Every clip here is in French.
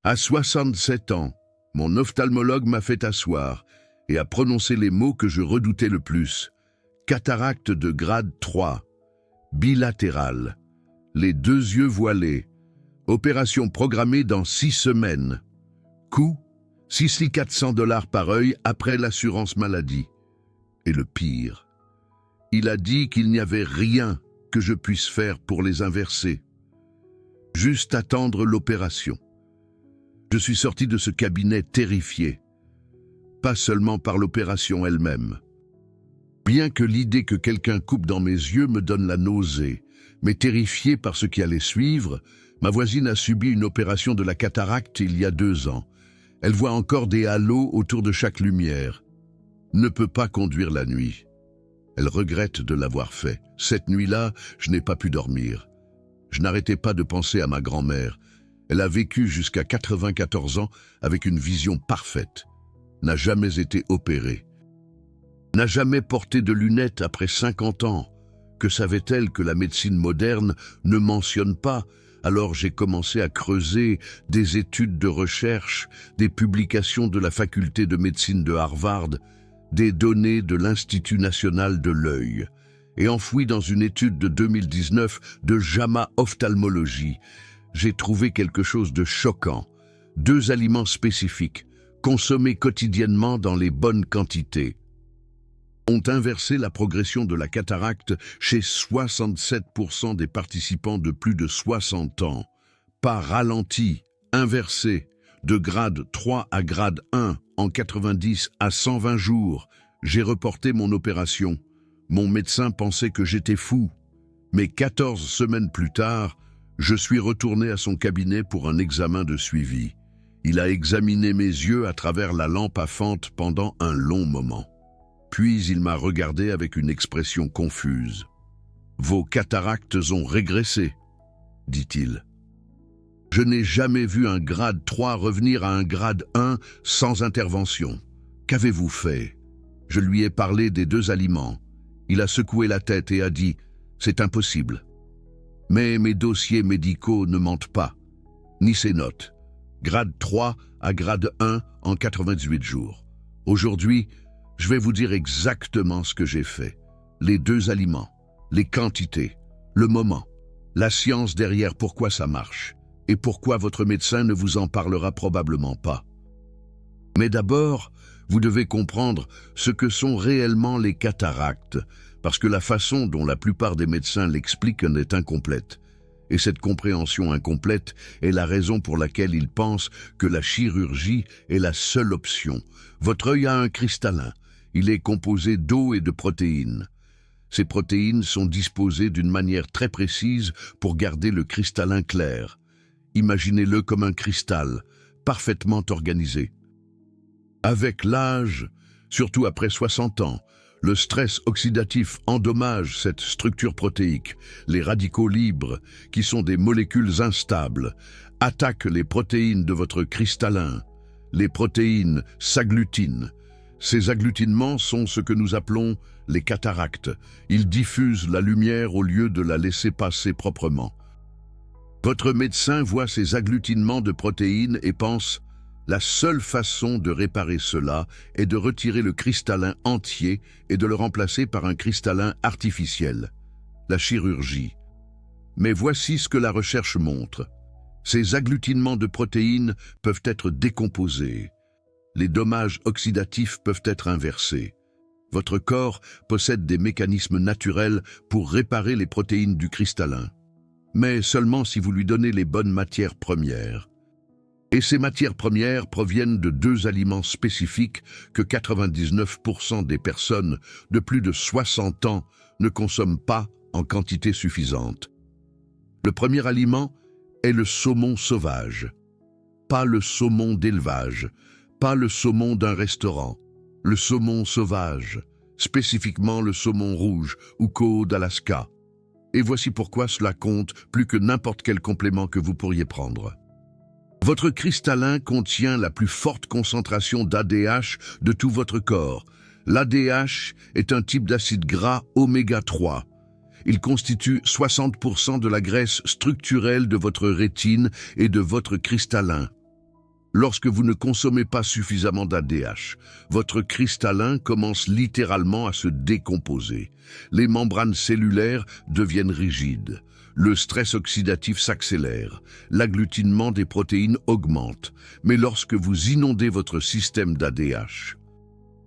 À 67 ans, mon ophtalmologue m'a fait asseoir et a prononcé les mots que je redoutais le plus. Cataracte de grade 3, bilatérale, les 2 yeux voilés, opération programmée dans 6 semaines. Coût, 400 $ par œil après l'assurance maladie. Et le pire, il a dit qu'il n'y avait rien que je puisse faire pour les inverser. Juste attendre l'opération. Je suis sorti de ce cabinet terrifié, pas seulement par l'opération elle-même. Bien que l'idée que quelqu'un coupe dans mes yeux me donne la nausée, mais terrifié par ce qui allait suivre, ma voisine a subi une opération de la cataracte il y a 2 ans. Elle voit encore des halos autour de chaque lumière. Ne peut pas conduire la nuit. Elle regrette de l'avoir fait. Cette nuit-là, je n'ai pas pu dormir. Je n'arrêtais pas de penser à ma grand-mère. Elle a vécu jusqu'à 94 ans avec une vision parfaite. N'a jamais été opérée. N'a jamais porté de lunettes après 50 ans. Que savait-elle que la médecine moderne ne mentionne pas? Alors j'ai commencé à creuser des études de recherche, des publications de la faculté de médecine de Harvard, des données de l'Institut national de l'œil, et enfoui dans une étude de 2019 de JAMA Ophtalmologie, j'ai trouvé quelque chose de choquant. 2 aliments spécifiques, consommés quotidiennement dans les bonnes quantités, ont inversé la progression de la cataracte chez 67% des participants de plus de 60 ans. Pas ralenti, inversé, de grade 3 à grade 1 en 90 à 120 jours. J'ai reporté mon opération. Mon médecin pensait que j'étais fou. Mais 14 semaines plus tard, je suis retourné à son cabinet pour un examen de suivi. Il a examiné mes yeux à travers la lampe à fente pendant un long moment. Puis il m'a regardé avec une expression confuse. « Vos cataractes ont régressé », dit-il. Je n'ai jamais vu un grade 3 revenir à un grade 1 sans intervention. Qu'avez-vous fait? Je lui ai parlé des 2 aliments. Il a secoué la tête et a dit « C'est impossible ». Mais mes dossiers médicaux ne mentent pas, ni ses notes. Grade 3 à grade 1 en 98 jours. Aujourd'hui, je vais vous dire exactement ce que j'ai fait. Les 2 aliments, les quantités, le moment, la science derrière pourquoi ça marche, et pourquoi votre médecin ne vous en parlera probablement pas. Mais d'abord, vous devez comprendre ce que sont réellement les cataractes, parce que la façon dont la plupart des médecins l'expliquent est incomplète. Et cette compréhension incomplète est la raison pour laquelle ils pensent que la chirurgie est la seule option. Votre œil a un cristallin. Il est composé d'eau et de protéines. Ces protéines sont disposées d'une manière très précise pour garder le cristallin clair. Imaginez-le comme un cristal, parfaitement organisé. Avec l'âge, surtout après 60 ans, le stress oxydatif endommage cette structure protéique. Les radicaux libres, qui sont des molécules instables, attaquent les protéines de votre cristallin. Les protéines s'agglutinent. Ces agglutinements sont ce que nous appelons les cataractes. Ils diffusent la lumière au lieu de la laisser passer proprement. Votre médecin voit ces agglutinements de protéines et pense « La seule façon de réparer cela est de retirer le cristallin entier et de le remplacer par un cristallin artificiel, la chirurgie. » Mais voici ce que la recherche montre. Ces agglutinements de protéines peuvent être décomposés. Les dommages oxydatifs peuvent être inversés. Votre corps possède des mécanismes naturels pour réparer les protéines du cristallin, mais seulement si vous lui donnez les bonnes matières premières. Et ces matières premières proviennent de 2 aliments spécifiques que 99% des personnes de plus de 60 ans ne consomment pas en quantité suffisante. Le premier aliment est le saumon sauvage, pas le saumon d'élevage, pas le saumon d'un restaurant, le saumon sauvage, spécifiquement le saumon rouge ou Cod d'Alaska. Et voici pourquoi cela compte plus que n'importe quel complément que vous pourriez prendre. Votre cristallin contient la plus forte concentration d'ADH de tout votre corps. L'ADH est un type d'acide gras oméga 3. Il constitue 60% de la graisse structurelle de votre rétine et de votre cristallin. Lorsque vous ne consommez pas suffisamment d'ADH, votre cristallin commence littéralement à se décomposer. Les membranes cellulaires deviennent rigides. Le stress oxydatif s'accélère. L'agglutinement des protéines augmente. Mais lorsque vous inondez votre système d'ADH,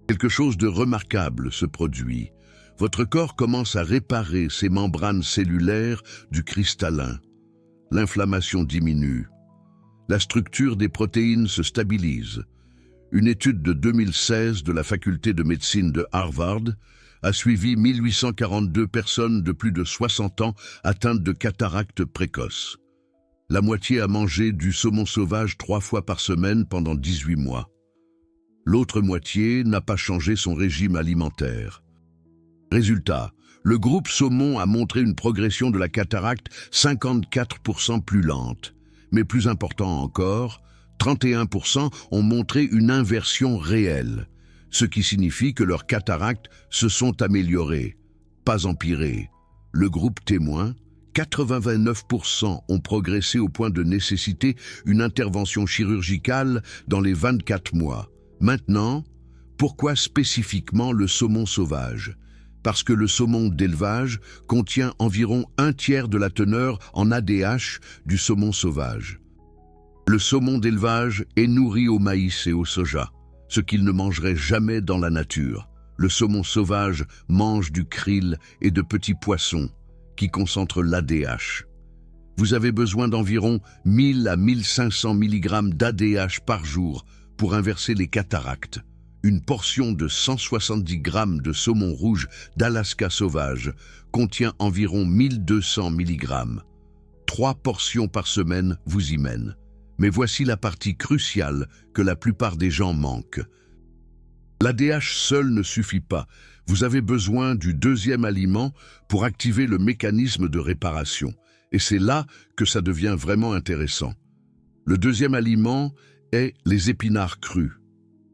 quelque chose de remarquable se produit. Votre corps commence à réparer ces membranes cellulaires du cristallin. L'inflammation diminue. La structure des protéines se stabilise. Une étude de 2016 de la faculté de médecine de Harvard a suivi 1842 personnes de plus de 60 ans atteintes de cataracte précoce. La moitié a mangé du saumon sauvage 3 fois par semaine pendant 18 mois. L'autre moitié n'a pas changé son régime alimentaire. Résultat, le groupe saumon a montré une progression de la cataracte 54% plus lente. Mais plus important encore, 31% ont montré une inversion réelle, ce qui signifie que leurs cataractes se sont améliorées, pas empirées. Le groupe témoin, 89% ont progressé au point de nécessiter une intervention chirurgicale dans les 24 mois. Maintenant, pourquoi spécifiquement le saumon sauvage ? Parce que le saumon d'élevage contient environ 1/3 de la teneur en ADH du saumon sauvage. Le saumon d'élevage est nourri au maïs et au soja, ce qu'il ne mangerait jamais dans la nature. Le saumon sauvage mange du krill et de petits poissons qui concentrent l'ADH. Vous avez besoin d'environ 1000 à 1500 mg d'ADH par jour pour inverser les cataractes. Une portion de 170 grammes de saumon rouge d'Alaska sauvage contient environ 1200 mg. 3 portions par semaine vous y mènent. Mais voici la partie cruciale que la plupart des gens manquent. L'ADH seul ne suffit pas. Vous avez besoin du deuxième aliment pour activer le mécanisme de réparation. Et c'est là que ça devient vraiment intéressant. Le deuxième aliment est les épinards crus.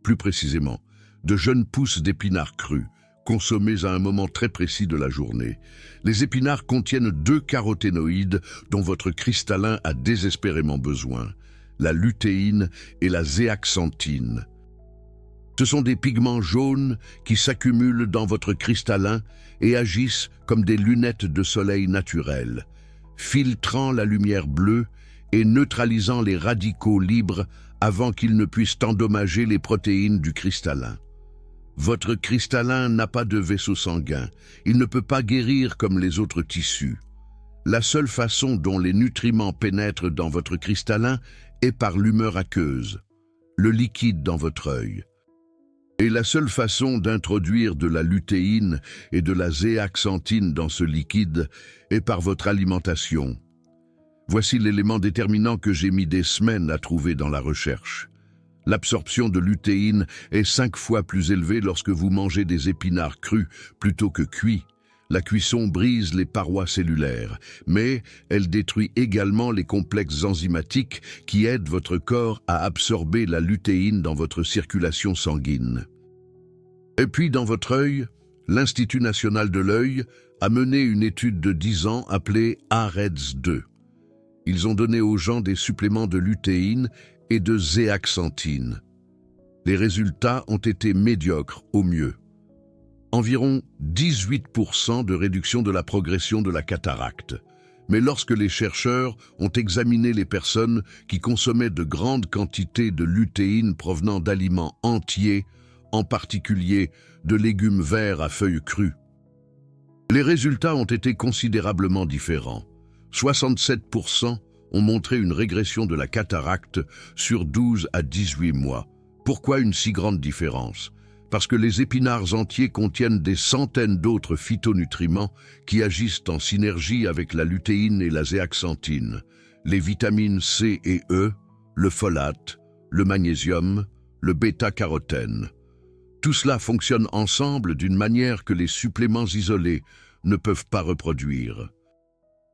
Plus précisément, de jeunes pousses d'épinards crus, consommées à un moment très précis de la journée. Les épinards contiennent 2 caroténoïdes dont votre cristallin a désespérément besoin, la lutéine et la zéaxanthine. Ce sont des pigments jaunes qui s'accumulent dans votre cristallin et agissent comme des lunettes de soleil naturelles, filtrant la lumière bleue et neutralisant les radicaux libres avant qu'ils ne puissent endommager les protéines du cristallin. Votre cristallin n'a pas de vaisseau sanguin, il ne peut pas guérir comme les autres tissus. La seule façon dont les nutriments pénètrent dans votre cristallin est par l'humeur aqueuse, le liquide dans votre œil. Et la seule façon d'introduire de la lutéine et de la zéaxanthine dans ce liquide est par votre alimentation. Voici l'élément déterminant que j'ai mis des semaines à trouver dans la recherche. L'absorption de lutéine est 5 fois plus élevée lorsque vous mangez des épinards crus plutôt que cuits. La cuisson brise les parois cellulaires, mais elle détruit également les complexes enzymatiques qui aident votre corps à absorber la lutéine dans votre circulation sanguine. Et puis dans votre œil, l'Institut national de l'œil a mené une étude de 10 ans appelée AREDS2. Ils ont donné aux gens des suppléments de lutéine et de zéaxanthine. Les résultats ont été médiocres au mieux. Environ 18% de réduction de la progression de la cataracte. Mais lorsque les chercheurs ont examiné les personnes qui consommaient de grandes quantités de lutéine provenant d'aliments entiers, en particulier de légumes verts à feuilles crues, les résultats ont été considérablement différents. 67% ont montré une régression de la cataracte sur 12 à 18 mois. Pourquoi une si grande différence ? Parce que les épinards entiers contiennent des centaines d'autres phytonutriments qui agissent en synergie avec la lutéine et la zéaxanthine, les vitamines C et E, le folate, le magnésium, le bêta-carotène. Tout cela fonctionne ensemble d'une manière que les suppléments isolés ne peuvent pas reproduire.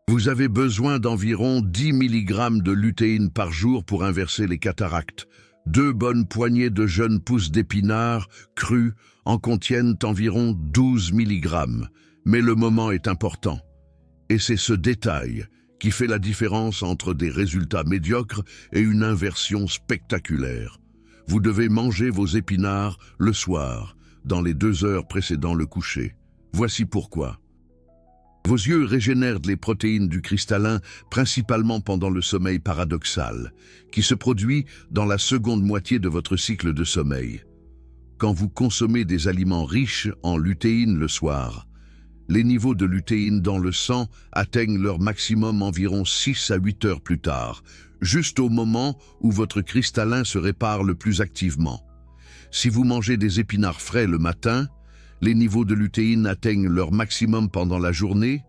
Vous avez besoin d'environ 10 mg de lutéine par jour pour inverser les cataractes. 2 bonnes poignées de jeunes pousses d'épinards crus en contiennent environ 12 mg. Mais le moment est important. Et c'est ce détail qui fait la différence entre des résultats médiocres et une inversion spectaculaire. Vous devez manger vos épinards le soir, dans les 2 heures précédant le coucher. Voici pourquoi. Vos yeux régénèrent les protéines du cristallin principalement pendant le sommeil paradoxal, qui se produit dans la seconde moitié de votre cycle de sommeil. Quand vous consommez des aliments riches en lutéine le soir, les niveaux de lutéine dans le sang atteignent leur maximum environ 6 à 8 heures plus tard, juste au moment où votre cristallin se répare le plus activement. Si vous mangez des épinards frais le matin, les niveaux de lutéine atteignent leur maximum pendant la journée.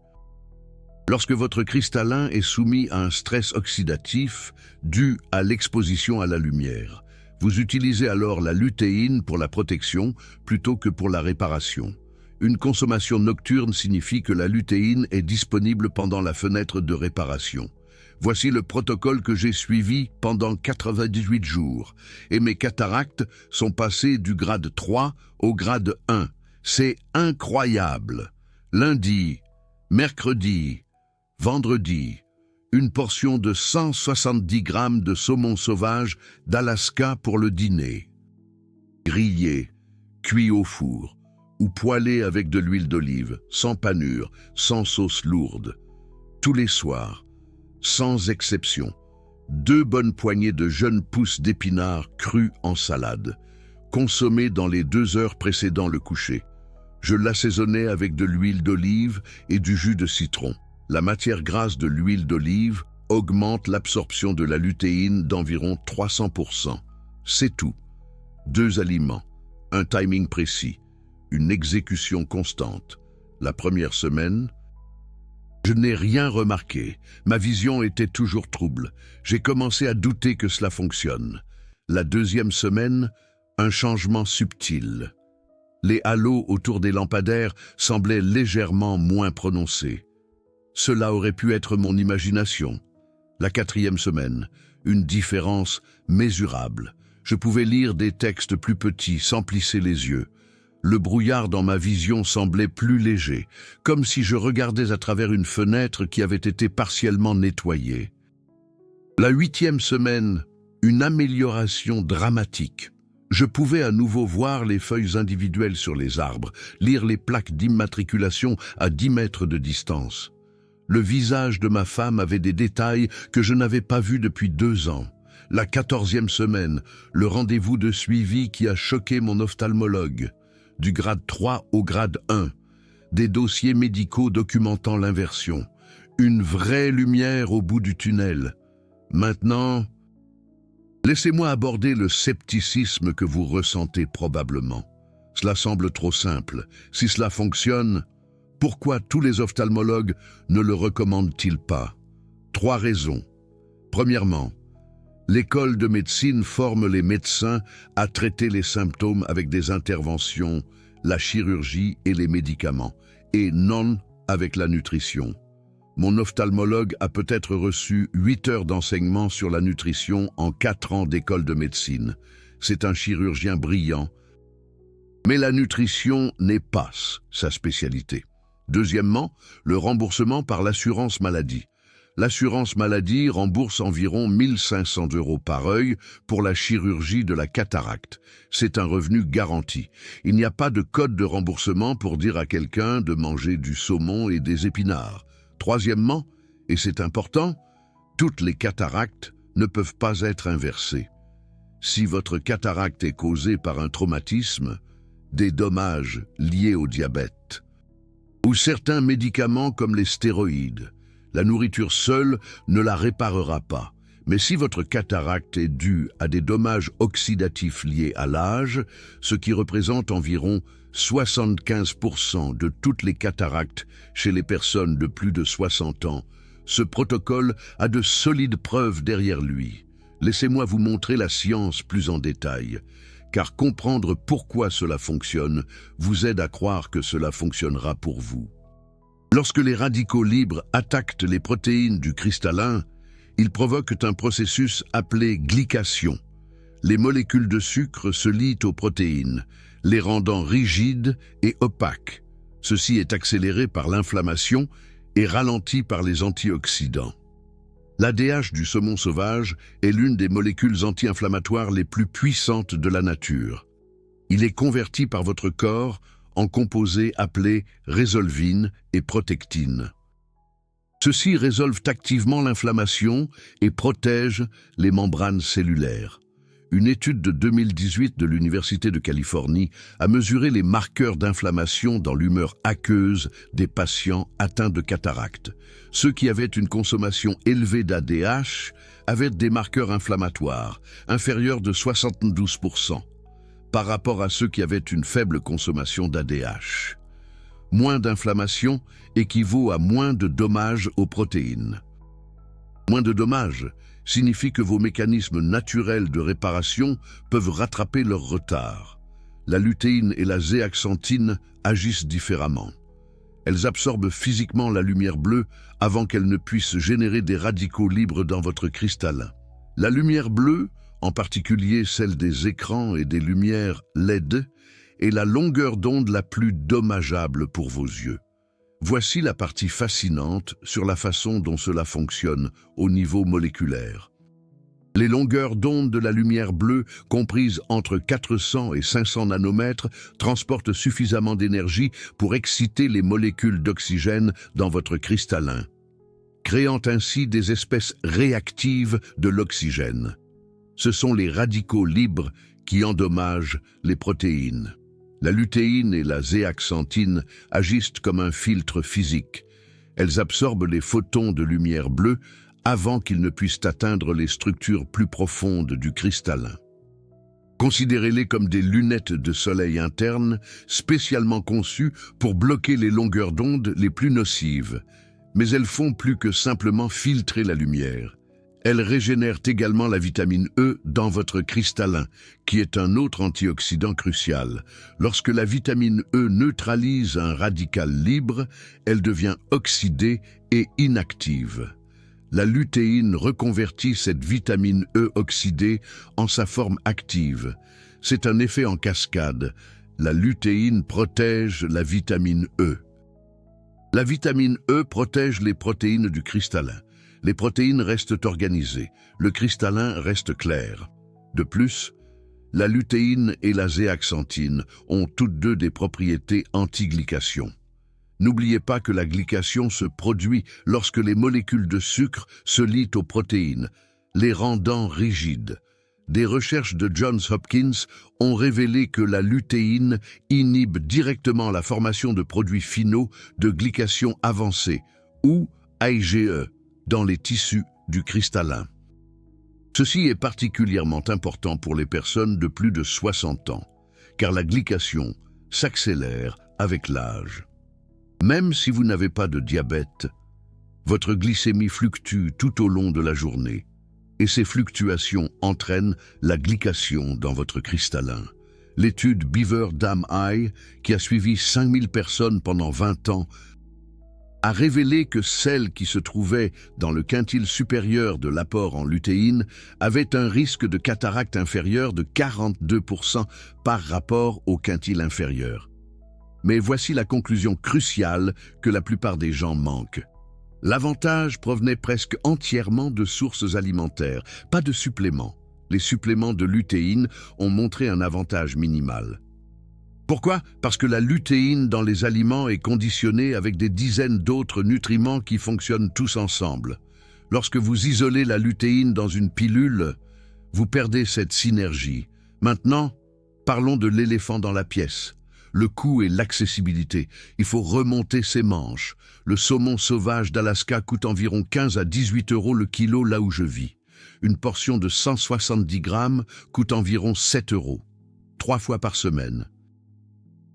Lorsque votre cristallin est soumis à un stress oxydatif dû à l'exposition à la lumière, vous utilisez alors la lutéine pour la protection plutôt que pour la réparation. Une consommation nocturne signifie que la lutéine est disponible pendant la fenêtre de réparation. Voici le protocole que j'ai suivi pendant 98 jours, et mes cataractes sont passées du grade 3 au grade 1. C'est incroyable. Lundi, mercredi, vendredi, une portion de 170 grammes de saumon sauvage d'Alaska pour le dîner. Grillé, cuit au four, ou poêlé avec de l'huile d'olive, sans panure, sans sauce lourde. Tous les soirs, sans exception, 2 bonnes poignées de jeunes pousses d'épinards crus en salade, consommées dans les 2 heures précédant le coucher. Je l'assaisonnais avec de l'huile d'olive et du jus de citron. La matière grasse de l'huile d'olive augmente l'absorption de la lutéine d'environ 300%. C'est tout. 2 aliments, un timing précis, une exécution constante. La première semaine, je n'ai rien remarqué. Ma vision était toujours trouble. J'ai commencé à douter que cela fonctionne. La deuxième semaine, un changement subtil. Les halos autour des lampadaires semblaient légèrement moins prononcés. Cela aurait pu être mon imagination. La 4e semaine, une différence mesurable. Je pouvais lire des textes plus petits sans plisser les yeux. Le brouillard dans ma vision semblait plus léger, comme si je regardais à travers une fenêtre qui avait été partiellement nettoyée. La 8e semaine, une amélioration dramatique. Je pouvais à nouveau voir les feuilles individuelles sur les arbres, lire les plaques d'immatriculation à 10 mètres de distance. Le visage de ma femme avait des détails que je n'avais pas vus depuis 2 ans. La 14e semaine, le rendez-vous de suivi qui a choqué mon ophtalmologue. Du grade 3 au grade 1. Des dossiers médicaux documentant l'inversion. Une vraie lumière au bout du tunnel. Maintenant, laissez-moi aborder le scepticisme que vous ressentez probablement. Cela semble trop simple. Si cela fonctionne, pourquoi tous les ophtalmologues ne le recommandent-ils pas? 3 raisons. Premièrement, l'école de médecine forme les médecins à traiter les symptômes avec des interventions, la chirurgie et les médicaments, et non avec la nutrition. Mon ophtalmologue a peut-être reçu 8 heures d'enseignement sur la nutrition en 4 ans d'école de médecine. C'est un chirurgien brillant. Mais la nutrition n'est pas sa spécialité. Deuxièmement, le remboursement par l'assurance maladie. L'assurance maladie rembourse environ 1 500 € par œil pour la chirurgie de la cataracte. C'est un revenu garanti. Il n'y a pas de code de remboursement pour dire à quelqu'un de manger du saumon et des épinards. Troisièmement, et c'est important, toutes les cataractes ne peuvent pas être inversées. Si votre cataracte est causée par un traumatisme, des dommages liés au diabète, ou certains médicaments comme les stéroïdes, la nourriture seule ne la réparera pas. Mais si votre cataracte est due à des dommages oxydatifs liés à l'âge, ce qui représente environ 75% de toutes les cataractes chez les personnes de plus de 60 ans, ce protocole a de solides preuves derrière lui. Laissez-moi vous montrer la science plus en détail, car comprendre pourquoi cela fonctionne vous aide à croire que cela fonctionnera pour vous. Lorsque les radicaux libres attaquent les protéines du cristallin, ils provoquent un processus appelé glycation. Les molécules de sucre se lient aux protéines, les rendant rigides et opaques. Ceci est accéléré par l'inflammation et ralenti par les antioxydants. L'ADH du saumon sauvage est l'une des molécules anti-inflammatoires les plus puissantes de la nature. Il est converti par votre corps en composés appelés résolvine et protectine. Ceux-ci résolvent activement l'inflammation et protègent les membranes cellulaires. Une étude de 2018 de l'Université de Californie a mesuré les marqueurs d'inflammation dans l'humeur aqueuse des patients atteints de cataracte. Ceux qui avaient une consommation élevée d'ADH avaient des marqueurs inflammatoires, inférieurs de 72%, par rapport à ceux qui avaient une faible consommation d'ADH. Moins d'inflammation équivaut à moins de dommages aux protéines. Moins de dommages signifie que vos mécanismes naturels de réparation peuvent rattraper leur retard. La lutéine et la zéaxanthine agissent différemment. Elles absorbent physiquement la lumière bleue avant qu'elle ne puisse générer des radicaux libres dans votre cristallin. La lumière bleue, en particulier celle des écrans et des lumières LED, est la longueur d'onde la plus dommageable pour vos yeux. Voici la partie fascinante sur la façon dont cela fonctionne au niveau moléculaire. Les longueurs d'onde de la lumière bleue, comprises entre 400 et 500 nanomètres, transportent suffisamment d'énergie pour exciter les molécules d'oxygène dans votre cristallin, créant ainsi des espèces réactives de l'oxygène. Ce sont les radicaux libres qui endommagent les protéines. La lutéine et la zéaxanthine agissent comme un filtre physique. Elles absorbent les photons de lumière bleue avant qu'ils ne puissent atteindre les structures plus profondes du cristallin. Considérez-les comme des lunettes de soleil internes, spécialement conçues pour bloquer les longueurs d'onde les plus nocives. Mais elles font plus que simplement filtrer la lumière. Elles régénèrent également la vitamine E dans votre cristallin, qui est un autre antioxydant crucial. Lorsque la vitamine E neutralise un radical libre, elle devient oxydée et inactive. La lutéine reconvertit cette vitamine E oxydée en sa forme active. C'est un effet en cascade. La lutéine protège la vitamine E. La vitamine E protège les protéines du cristallin. Les protéines restent organisées, le cristallin reste clair. De plus, la lutéine et la zéaxanthine ont toutes deux des propriétés anti-glycation. N'oubliez pas que la glycation se produit lorsque les molécules de sucre se lient aux protéines, les rendant rigides. Des recherches de Johns Hopkins ont révélé que la lutéine inhibe directement la formation de produits finaux de glycation avancée, ou IgE, dans les tissus du cristallin. Ceci est particulièrement important pour les personnes de plus de 60 ans, car la glycation s'accélère avec l'âge. Même si vous n'avez pas de diabète, votre glycémie fluctue tout au long de la journée, et ces fluctuations entraînent la glycation dans votre cristallin. L'étude Beaver Dam Eye, qui a suivi 5000 personnes pendant 20 ans, a révélé que celles qui se trouvaient dans le quintile supérieur de l'apport en lutéine avaient un risque de cataracte inférieur de 42% par rapport au quintile inférieur. Mais voici la conclusion cruciale que la plupart des gens manquent. L'avantage provenait presque entièrement de sources alimentaires, pas de suppléments. Les suppléments de lutéine ont montré un avantage minimal. Pourquoi? Parce que la lutéine dans les aliments est conditionnée avec des dizaines d'autres nutriments qui fonctionnent tous ensemble. Lorsque vous isolez la lutéine dans une pilule, vous perdez cette synergie. Maintenant, parlons de l'éléphant dans la pièce. Le coût et l'accessibilité. Il faut remonter ses manches. Le saumon sauvage d'Alaska coûte environ 15 à 18 € le kilo là où je vis. Une portion de 170 grammes coûte environ 7 €, 3 fois par semaine.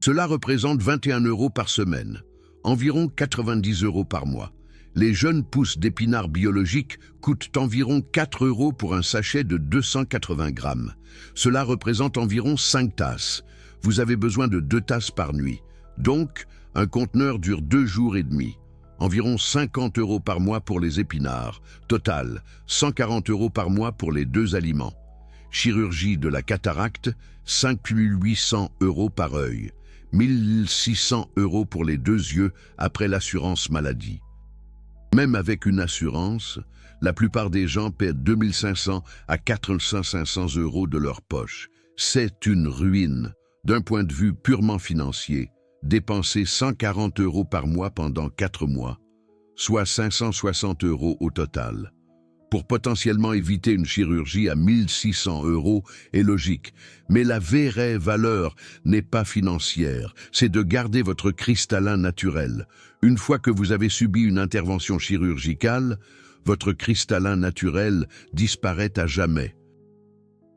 Cela représente 21 € par semaine, environ 90 € par mois. Les jeunes pousses d'épinards biologiques coûtent environ 4 € pour un sachet de 280 grammes. Cela représente environ 5 tasses. Vous avez besoin de 2 tasses par nuit. Donc, un conteneur dure 2 jours et demi. Environ 50 € par mois pour les épinards. Total, 140 € par mois pour les 2 aliments. Chirurgie de la cataracte, 5 800 € par œil. 1 600 € pour les 2 yeux après l'assurance maladie. Même avec une assurance, la plupart des gens perdent 2500 à 4500 € de leur poche. C'est une ruine. D'un point de vue purement financier, dépenser 140 € par mois pendant 4 mois, soit 560 € au total, pour potentiellement éviter une chirurgie à 1600 € est logique. Mais la vraie valeur n'est pas financière, c'est de garder votre cristallin naturel. Une fois que vous avez subi une intervention chirurgicale, votre cristallin naturel disparaît à jamais.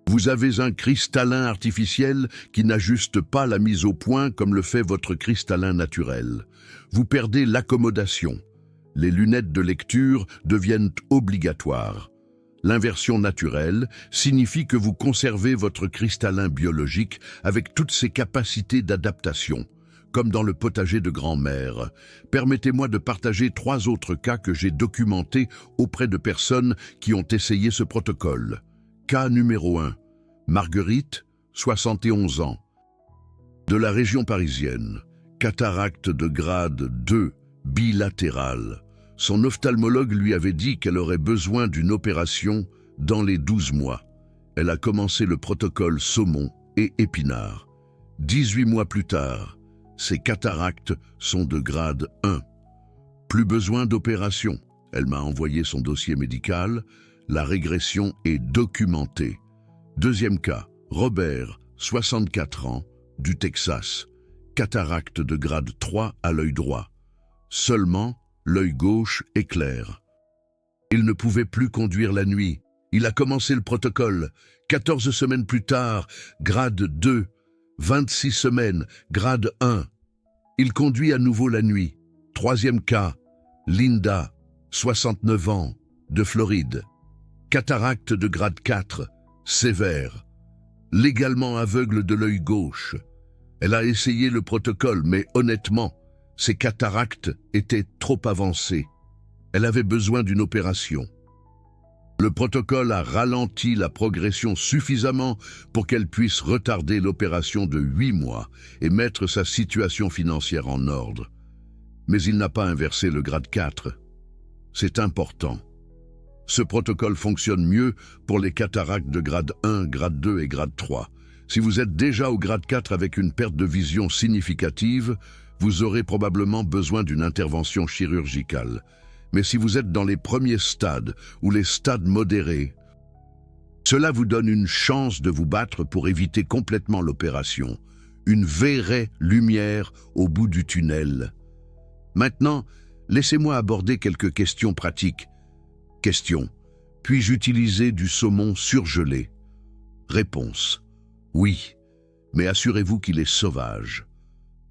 Vous avez un cristallin artificiel qui n'ajuste pas la mise au point comme le fait votre cristallin naturel. Vous perdez l'accommodation. Les lunettes de lecture deviennent obligatoires. L'inversion naturelle signifie que vous conservez votre cristallin biologique avec toutes ses capacités d'adaptation, comme dans le potager de grand-mère. Permettez-moi de partager 3 autres cas que j'ai documentés auprès de personnes qui ont essayé ce protocole. Cas numéro 1. Marguerite, 71 ans. De la région parisienne. Cataracte de grade 2, bilatérale. Son ophtalmologue lui avait dit qu'elle aurait besoin d'une opération dans les 12 mois. Elle a commencé le protocole saumon et épinard. 18 mois plus tard, ses cataractes sont de grade 1. Plus besoin d'opération. Elle m'a envoyé son dossier médical. La régression est documentée. Deuxième cas, Robert, 64 ans, du Texas. Cataracte de grade 3 à l'œil droit. Seulement, l'œil gauche est clair. Il ne pouvait plus conduire la nuit. Il a commencé le protocole. 14 semaines plus tard, grade 2. 26 semaines, grade 1. Il conduit à nouveau la nuit. Troisième cas, Linda, 69 ans, de Floride. Cataracte de grade 4, sévère. Légalement aveugle de l'œil gauche. Elle a essayé le protocole, mais honnêtement, ses cataractes étaient trop avancées. Elle avait besoin d'une opération. Le protocole a ralenti la progression suffisamment pour qu'elle puisse retarder l'opération de 8 mois et mettre sa situation financière en ordre. Mais il n'a pas inversé le grade 4. C'est important. Ce protocole fonctionne mieux pour les cataractes de grade 1, grade 2 et grade 3. Si vous êtes déjà au grade 4 avec une perte de vision significative, vous aurez probablement besoin d'une intervention chirurgicale. Mais si vous êtes dans les premiers stades ou les stades modérés, cela vous donne une chance de vous battre pour éviter complètement l'opération. Une vraie lumière au bout du tunnel. Maintenant, laissez-moi aborder quelques questions pratiques. Question. Puis-je utiliser du saumon surgelé? Réponse. Oui, mais assurez-vous qu'il est sauvage.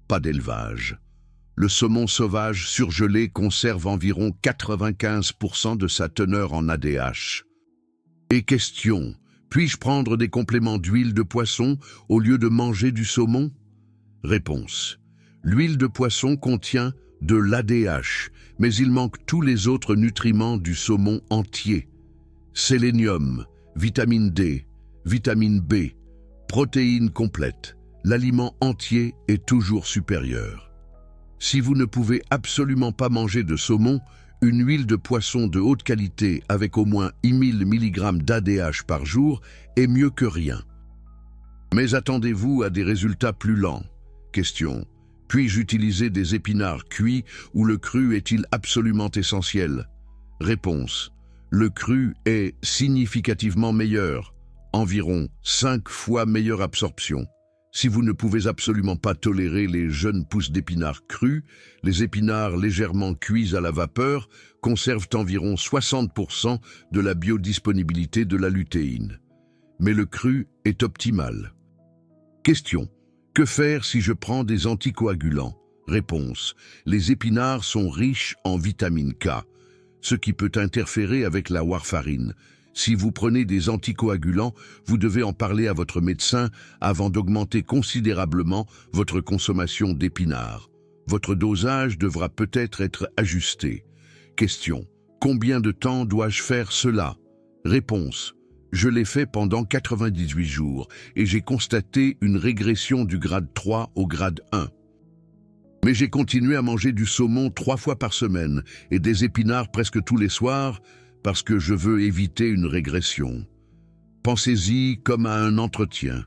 Pas d'élevage. Le saumon sauvage surgelé conserve environ 95% de sa teneur en ADH. Et question. Puis-je prendre des compléments d'huile de poisson au lieu de manger du saumon? Réponse. L'huile de poisson contient de l'ADH, mais il manque tous les autres nutriments du saumon entier. Sélénium, vitamine D, vitamine B, protéines complètes. L'aliment entier est toujours supérieur. Si vous ne pouvez absolument pas manger de saumon, une huile de poisson de haute qualité avec au moins 1000 mg d'ADH par jour est mieux que rien. Mais attendez-vous à des résultats plus lents. Question. Puis-je utiliser des épinards cuits ou le cru est-il absolument essentiel? Réponse. Le cru est significativement meilleur, environ 5 fois meilleure absorption. Si vous ne pouvez absolument pas tolérer les jeunes pousses d'épinards crus, les épinards légèrement cuits à la vapeur conservent environ 60% de la biodisponibilité de la lutéine. Mais le cru est optimal. Question. Que faire si je prends des anticoagulants? Réponse. Les épinards sont riches en vitamine K, ce qui peut interférer avec la warfarine. Si vous prenez des anticoagulants, vous devez en parler à votre médecin avant d'augmenter considérablement votre consommation d'épinards. Votre dosage devra peut-être être ajusté. Question. Combien de temps dois-je faire cela? Réponse. Je l'ai fait pendant 98 jours et j'ai constaté une régression du grade 3 au grade 1. Mais j'ai continué à manger du saumon 3 fois par semaine et des épinards presque tous les soirs parce que je veux éviter une régression. Pensez-y comme à un entretien,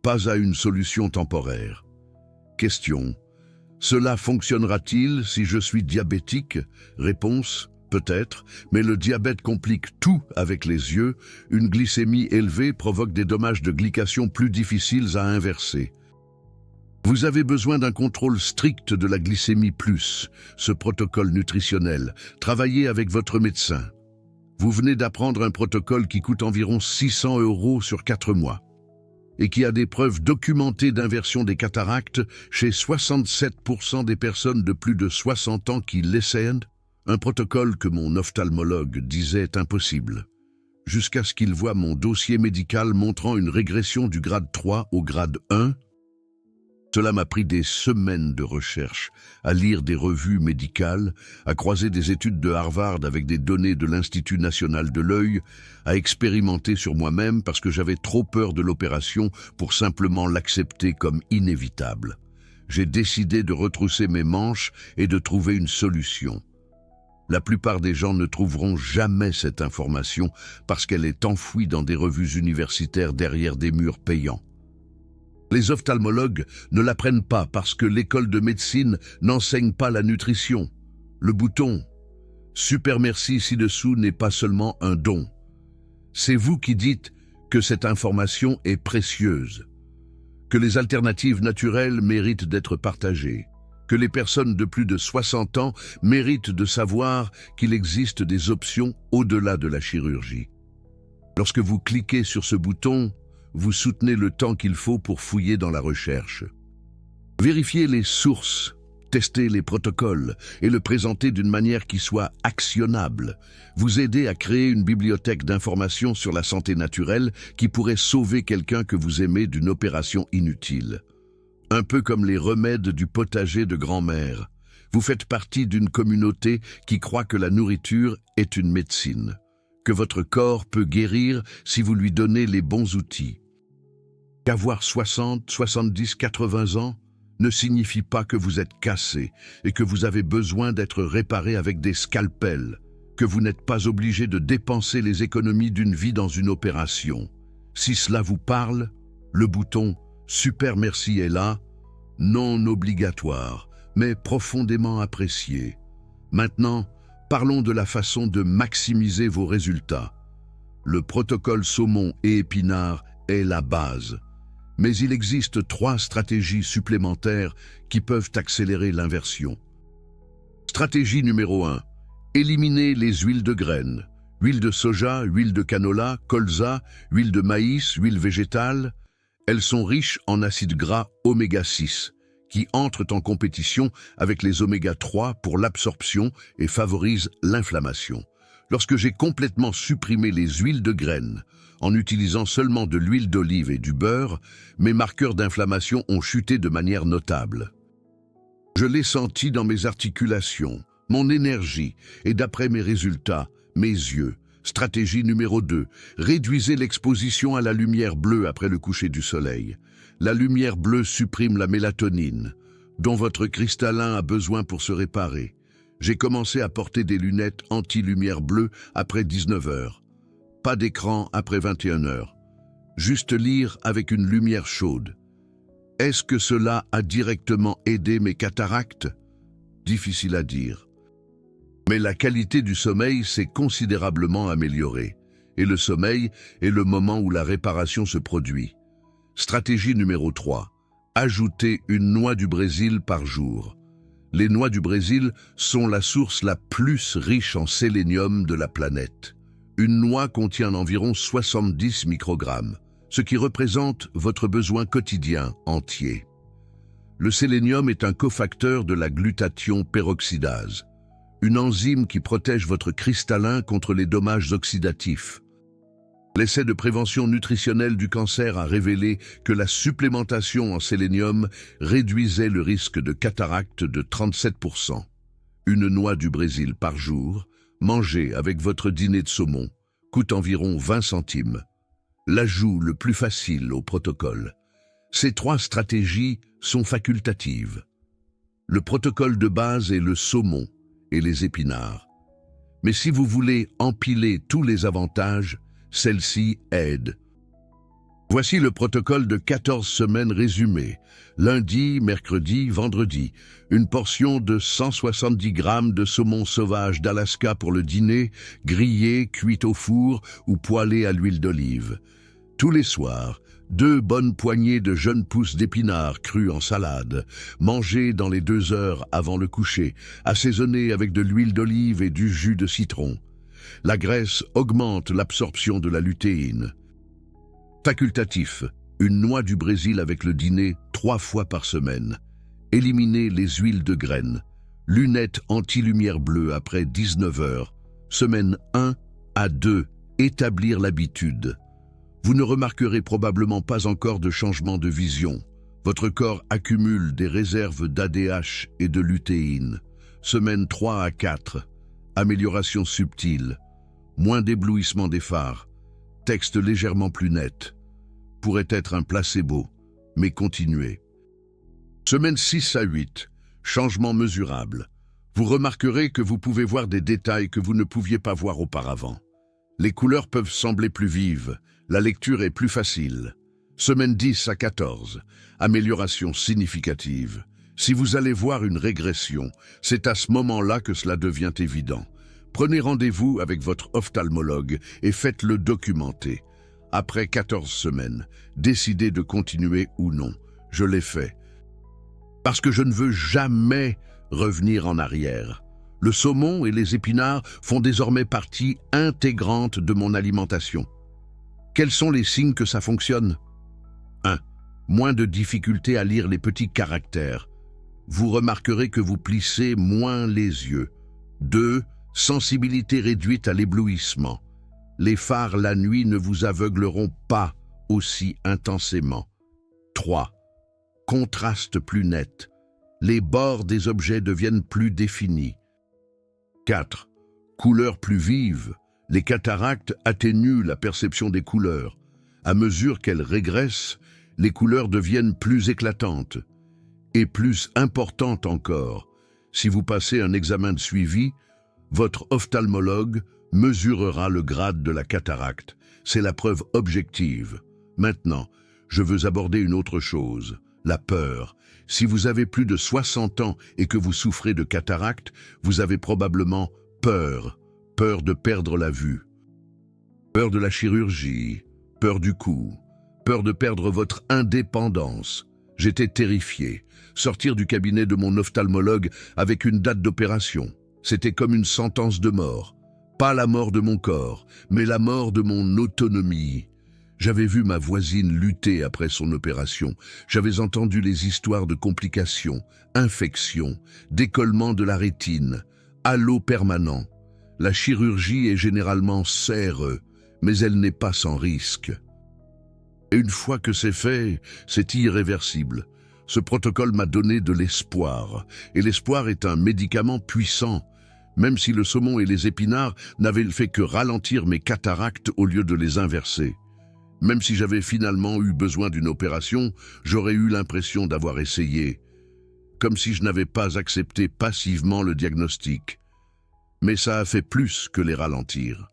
pas à une solution temporaire. Question. Cela fonctionnera-t-il si je suis diabétique? Réponse. Peut-être, mais le diabète complique tout avec les yeux. Une glycémie élevée provoque des dommages de glycation plus difficiles à inverser. Vous avez besoin d'un contrôle strict de la glycémie plus, ce protocole nutritionnel. Travaillez avec votre médecin. Vous venez d'apprendre un protocole qui coûte environ 600 € sur 4 mois et qui a des preuves documentées d'inversion des cataractes chez 67% des personnes de plus de 60 ans qui l'essayent. Un protocole que mon ophtalmologue disait impossible, jusqu'à ce qu'il voie mon dossier médical montrant une régression du grade 3 au grade 1. Cela m'a pris des semaines de recherche, à lire des revues médicales, à croiser des études de Harvard avec des données de l'Institut national de l'œil, à expérimenter sur moi-même parce que j'avais trop peur de l'opération pour simplement l'accepter comme inévitable. J'ai décidé de retrousser mes manches et de trouver une solution. La plupart des gens ne trouveront jamais cette information parce qu'elle est enfouie dans des revues universitaires derrière des murs payants. Les ophtalmologues ne l'apprennent pas parce que l'école de médecine n'enseigne pas la nutrition. Le bouton « Super merci ci-dessous » n'est pas seulement un don. C'est vous qui dites que cette information est précieuse, que les alternatives naturelles méritent d'être partagées, que les personnes de plus de 60 ans méritent de savoir qu'il existe des options au-delà de la chirurgie. Lorsque vous cliquez sur ce bouton, vous soutenez le temps qu'il faut pour fouiller dans la recherche. Vérifiez les sources, testez les protocoles et le présenter d'une manière qui soit actionnable. Vous aidez à créer une bibliothèque d'informations sur la santé naturelle qui pourrait sauver quelqu'un que vous aimez d'une opération inutile. Un peu comme les remèdes du potager de grand-mère. Vous faites partie d'une communauté qui croit que la nourriture est une médecine, que votre corps peut guérir si vous lui donnez les bons outils. Qu'avoir 60, 70, 80 ans ne signifie pas que vous êtes cassé et que vous avez besoin d'être réparé avec des scalpels, que vous n'êtes pas obligé de dépenser les économies d'une vie dans une opération. Si cela vous parle, le bouton « Super merci » est là, non obligatoire, mais profondément apprécié. Maintenant, parlons de la façon de maximiser vos résultats. Le protocole saumon et épinards est la base. Mais il existe 3 stratégies supplémentaires qui peuvent accélérer l'inversion. Stratégie numéro 1. Éliminer les huiles de graines. Huile de soja, huile de canola, colza, huile de maïs, huile végétale. Elles sont riches en acides gras oméga 6, qui entrent en compétition avec les oméga 3 pour l'absorption et favorisent l'inflammation. Lorsque j'ai complètement supprimé les huiles de graines, en utilisant seulement de l'huile d'olive et du beurre, mes marqueurs d'inflammation ont chuté de manière notable. Je l'ai senti dans mes articulations, mon énergie et d'après mes résultats, mes yeux. Stratégie numéro 2. Réduisez l'exposition à la lumière bleue après le coucher du soleil. La lumière bleue supprime la mélatonine, dont votre cristallin a besoin pour se réparer. J'ai commencé à porter des lunettes anti-lumière bleue après 19 heures. Pas d'écran après 21 heures. Juste lire avec une lumière chaude. Est-ce que cela a directement aidé mes cataractes? Difficile à dire. Mais la qualité du sommeil s'est considérablement améliorée. Et le sommeil est le moment où la réparation se produit. Stratégie numéro 3. Ajoutez une noix du Brésil par jour. Les noix du Brésil sont la source la plus riche en sélénium de la planète. Une noix contient environ 70 microgrammes, ce qui représente votre besoin quotidien entier. Le sélénium est un cofacteur de la glutathion peroxydase, une enzyme qui protège votre cristallin contre les dommages oxydatifs. L'essai de prévention nutritionnelle du cancer a révélé que la supplémentation en sélénium réduisait le risque de cataracte de 37%. Une noix du Brésil par jour, mangée avec votre dîner de saumon, coûte environ 20 centimes. L'ajout le plus facile au protocole. Ces 3 stratégies sont facultatives. Le protocole de base est le saumon et les épinards. Mais si vous voulez empiler tous les avantages, celle-ci aide. Voici le protocole de 14 semaines résumé. Lundi, mercredi, vendredi. Une portion de 170 grammes de saumon sauvage d'Alaska pour le dîner, grillé, cuit au four ou poêlé à l'huile d'olive. Tous les soirs, 2 bonnes poignées de jeunes pousses d'épinards crus en salade, mangées dans les 2 heures avant le coucher, assaisonnées avec de l'huile d'olive et du jus de citron. La graisse augmente l'absorption de la lutéine. Facultatif, une noix du Brésil avec le dîner 3 fois par semaine. Éliminez les huiles de graines. Lunettes anti-lumière bleue après 19 heures. Semaine 1 à 2, établir l'habitude. Vous ne remarquerez probablement pas encore de changement de vision. Votre corps accumule des réserves d'ADH et de lutéine. Semaine 3 à 4, amélioration subtile. Moins d'éblouissement des phares. Texte légèrement plus net. Pourrait être un placebo, mais continuez. Semaine 6 à 8, changement mesurable. Vous remarquerez que vous pouvez voir des détails que vous ne pouviez pas voir auparavant. Les couleurs peuvent sembler plus vives, la lecture est plus facile. Semaine 10 à 14, amélioration significative. Si vous allez voir une régression, c'est à ce moment-là que cela devient évident. Prenez rendez-vous avec votre ophtalmologue et faites-le documenter. Après 14 semaines, décidez de continuer ou non. Je l'ai fait. Parce que je ne veux jamais revenir en arrière. Le saumon et les épinards font désormais partie intégrante de mon alimentation. Quels sont les signes que ça fonctionne? 1. Moins de difficulté à lire les petits caractères. Vous remarquerez que vous plissez moins les yeux. 2. Sensibilité réduite à l'éblouissement. Les phares la nuit ne vous aveugleront pas aussi intensément. 3. Contraste plus net. Les bords des objets deviennent plus définis. 4. Couleurs plus vives. Les cataractes atténuent la perception des couleurs. À mesure qu'elles régressent, les couleurs deviennent plus éclatantes. Et plus importantes encore, si vous passez un examen de suivi, votre ophtalmologue mesurera le grade de la cataracte. C'est la preuve objective. Maintenant, je veux aborder une autre chose, la peur. Si vous avez plus de 60 ans et que vous souffrez de cataracte, vous avez probablement peur. Peur de perdre la vue. Peur de la chirurgie. Peur du coût. Peur de perdre votre indépendance. J'étais terrifié. Sortir du cabinet de mon ophtalmologue avec une date d'opération. C'était comme une sentence de mort. Pas la mort de mon corps, mais la mort de mon autonomie. J'avais vu ma voisine lutter après son opération. J'avais entendu les histoires de complications, infections, décollement de la rétine, halo permanent. La chirurgie est généralement serreuse, mais elle n'est pas sans risque. Et une fois que c'est fait, c'est irréversible. Ce protocole m'a donné de l'espoir, et l'espoir est un médicament puissant. Même si le saumon et les épinards n'avaient fait que ralentir mes cataractes au lieu de les inverser. Même si j'avais finalement eu besoin d'une opération, j'aurais eu l'impression d'avoir essayé, comme si je n'avais pas accepté passivement le diagnostic. Mais ça a fait plus que les ralentir.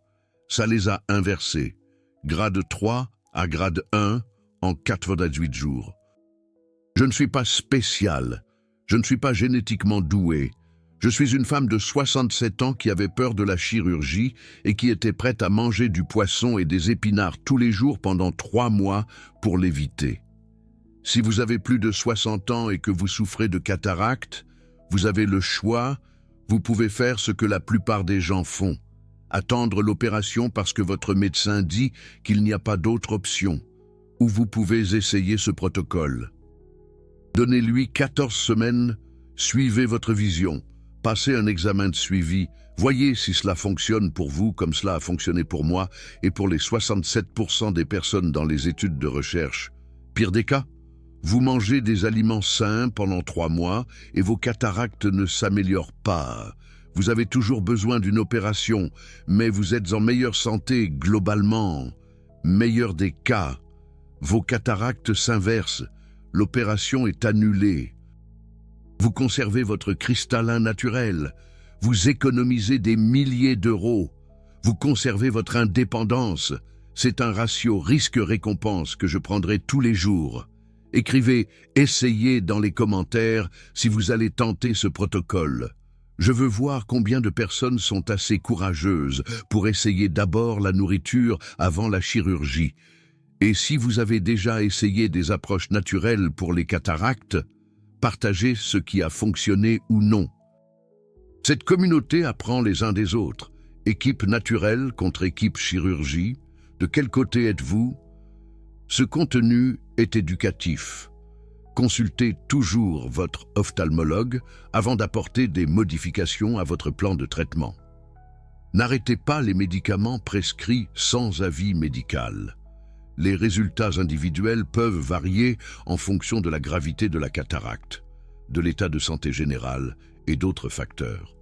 Ça les a inversés, grade 3 à grade 1 en 98 jours. Je ne suis pas spécial, je ne suis pas génétiquement doué. Je suis une femme de 67 ans qui avait peur de la chirurgie et qui était prête à manger du poisson et des épinards tous les jours pendant 3 mois pour l'éviter. Si vous avez plus de 60 ans et que vous souffrez de cataracte, vous avez le choix, vous pouvez faire ce que la plupart des gens font. Attendre l'opération parce que votre médecin dit qu'il n'y a pas d'autre option. Ou vous pouvez essayer ce protocole. Donnez-lui 14 semaines, suivez votre vision. Passez un examen de suivi, voyez si cela fonctionne pour vous comme cela a fonctionné pour moi et pour les 67% des personnes dans les études de recherche. Pire des cas, vous mangez des aliments sains pendant 3 mois et vos cataractes ne s'améliorent pas. Vous avez toujours besoin d'une opération, mais vous êtes en meilleure santé globalement. Meilleur des cas, vos cataractes s'inversent, l'opération est annulée. Vous conservez votre cristallin naturel. Vous économisez des milliers d'euros. Vous conservez votre indépendance. C'est un ratio risque-récompense que je prendrai tous les jours. Écrivez « Essayez » dans les commentaires si vous allez tenter ce protocole. Je veux voir combien de personnes sont assez courageuses pour essayer d'abord la nourriture avant la chirurgie. Et si vous avez déjà essayé des approches naturelles pour les cataractes, partagez ce qui a fonctionné ou non. Cette communauté apprend les uns des autres. Équipe naturelle contre équipe chirurgie. De quel côté êtes-vous? Ce contenu est éducatif. Consultez toujours votre ophtalmologue avant d'apporter des modifications à votre plan de traitement. N'arrêtez pas les médicaments prescrits sans avis médical. Les résultats individuels peuvent varier en fonction de la gravité de la cataracte, de l'état de santé général et d'autres facteurs.